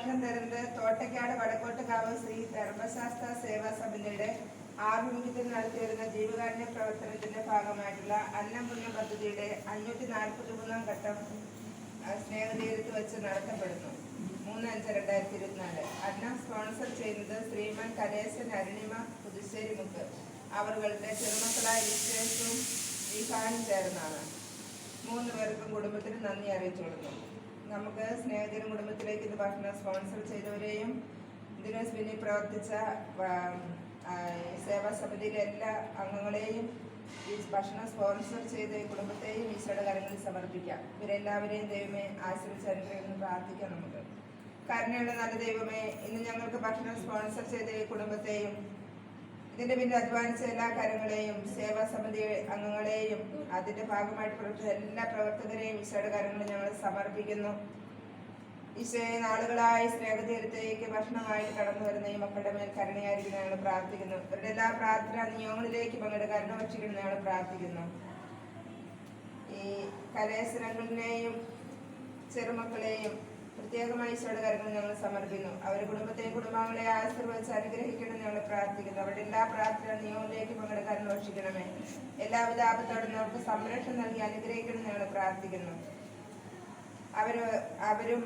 ഭക്ഷണം തരുന്നത് തോട്ടയ്ക്കാട് വടക്കോട്ടുകാവ് ശ്രീ ധർമ്മശാസ്ത്ര സേവാ സമിതിയുടെ ആഭിമുഖ്യത്തിൽ നടത്തിവരുന്ന ജീവകാരുണ്യ പ്രവർത്തനത്തിന്റെ ഭാഗമായിട്ടുള്ള അന്നം പുണ്യം പദ്ധതിയുടെ 543-ാം ഘട്ടം സ്നേഹതീരത്ത് വെച്ച് നടത്തപ്പെടുന്നു. 3/5/2024. അന്നം സ്പോൺസർ ചെയ്യുന്നത് ശ്രീമാൻ കലേശൻ അരുണിമ പുതുശ്ശേരിമുക്ക് അവരുടെ ചെറുമക്കളായ വിശേഷവും വിഹാനും ചേർന്നാണ്. 3 പേർക്കും കുടുംബത്തിന് നന്ദി അറിയിച്ചു കൊടുക്കും. നമുക്ക് സ്നേഹതീര കുടുംബത്തിലേക്ക് ഇത് ഭക്ഷണം സ്പോൺസർ ചെയ്തവരെയും ഇതിന് പിന്നിൽ പ്രവർത്തിച്ച സേവാ സമിതിയിലെ എല്ലാ അംഗങ്ങളെയും ഈ ഭക്ഷണം സ്പോൺസർ ചെയ്ത ഈ കുടുംബത്തെയും ഈശോയുടെ കരങ്ങളിൽ സമർപ്പിക്കാം. ഇവരെല്ലാവരെയും ദൈവമേ ആശീർവദിച്ച് അനുഗ്രഹിക്കുന്നു പ്രാർത്ഥിക്കാം. നമുക്ക് കരുണയുള്ള നല്ല ദൈവമേ, ഇന്ന് ഞങ്ങൾക്ക് ഭക്ഷണം സ്പോൺസർ ചെയ്ത ഈ കുടുംബത്തെയും ഇതിന്റെ പിന്നിൽ അധ്വാനിച്ച എല്ലാ കാര്യങ്ങളെയും സേവാ സമിതി അംഗങ്ങളെയും അതിന്റെ ഭാഗമായിട്ട് പ്രവർത്തിച്ച എല്ലാ പ്രവർത്തകരെയും ഈശോയുടെ കാര്യങ്ങളിൽ ഞങ്ങൾ സമർപ്പിക്കുന്നു. ഈശോയെ, നാളുകളായി സ്നേഹതീരത്തേക്ക് ഭക്ഷണമായിട്ട് കടന്നു വരുന്ന ഈ മക്കളുടെ മേൽ കരുണയായിരിക്കുന്ന ഞങ്ങൾ പ്രാർത്ഥിക്കുന്നു. ഇവരുടെ എല്ലാ പ്രാർത്ഥനാ നിയമങ്ങളിലേക്ക് പങ്കെടുത്ത് കരുണ ഭക്ഷിക്കണം ഞങ്ങൾ പ്രാർത്ഥിക്കുന്നു. ഈ കലേശനങ്ങളിനെയും ചെറുമക്കളെയും പ്രത്യേകമായി ഈശോയുടെ കാര്യങ്ങൾ ഞങ്ങൾ സമർപ്പിക്കുന്നു. അവരുടെ കുടുംബത്തെയും കുടുംബാംഗങ്ങളെ ആശീർവദിച്ച് അനുഗ്രഹിക്കണം ഞങ്ങൾ പ്രാർത്ഥിക്കുന്നു. അവരുടെ എല്ലാ പ്രാർത്ഥനാ നിയമങ്ങളിലേക്ക് പങ്കെടുക്കാൻ ഭക്ഷിക്കണമേ. എല്ലാവിധ ആപത്തോടും അവർക്ക് സംരക്ഷണം നൽകി അനുഗ്രഹിക്കണം ഞങ്ങൾ പ്രാർത്ഥിക്കുന്നു. അവരും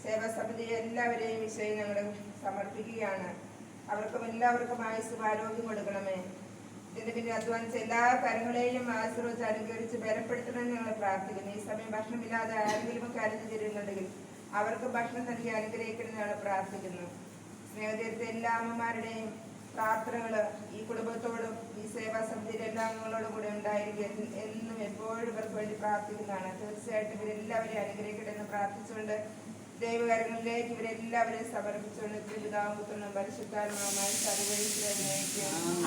സേവാ സമിതി എല്ലാവരെയും ഈശോയെ ഞങ്ങൾ സമർപ്പിക്കുകയാണ്. അവർക്കും എല്ലാവർക്കും ആയുസ്സും ആരോഗ്യം കൊടുക്കണമേ. ഇതിന്റെ പിന്നെ അധ്വാനിച്ച എല്ലാ കാര്യങ്ങളെയും ആശീർവദിച്ച് അനുഗ്രഹിച്ച് ബലപ്പെടുത്തണമെന്ന് ഞങ്ങൾ പ്രാർത്ഥിക്കുന്നു. ഈ സമയം ഭക്ഷണമില്ലാതെ ആരെങ്കിലും കരുതി തരുന്നുണ്ടെങ്കിൽ അവർക്ക് ഭക്ഷണം നൽകി അനുഗ്രഹിക്കണം ഞങ്ങൾ പ്രാർത്ഥിക്കുന്നു. സ്നേഹതീരത്തെ എല്ലാ അമ്മമാരുടെയും പ്രാർത്ഥനകൾ ഈ കുടുംബത്തോടും ഈ സേവാ സമിതിയിലെ എല്ലാ അംഗങ്ങളോടും കൂടെ ഉണ്ടായിരിക്കും. എന്നും എപ്പോഴും ഇവർക്ക് വേണ്ടി പ്രാർത്ഥിക്കുന്നതാണ്. തീർച്ചയായിട്ടും ഇവരെല്ലാവരെയും അനുഗ്രഹിക്കട്ടെ എന്ന് പ്രാർത്ഥിച്ചുകൊണ്ട് ദൈവകാര്യങ്ങളിലേക്ക് ഇവരെല്ലാവരെയും സമർപ്പിച്ചുകൊണ്ട് പിതാവും പുത്രനും പരിശുദ്ധാത്മാവുമായി സർവ്വീശ്വരനേക്കും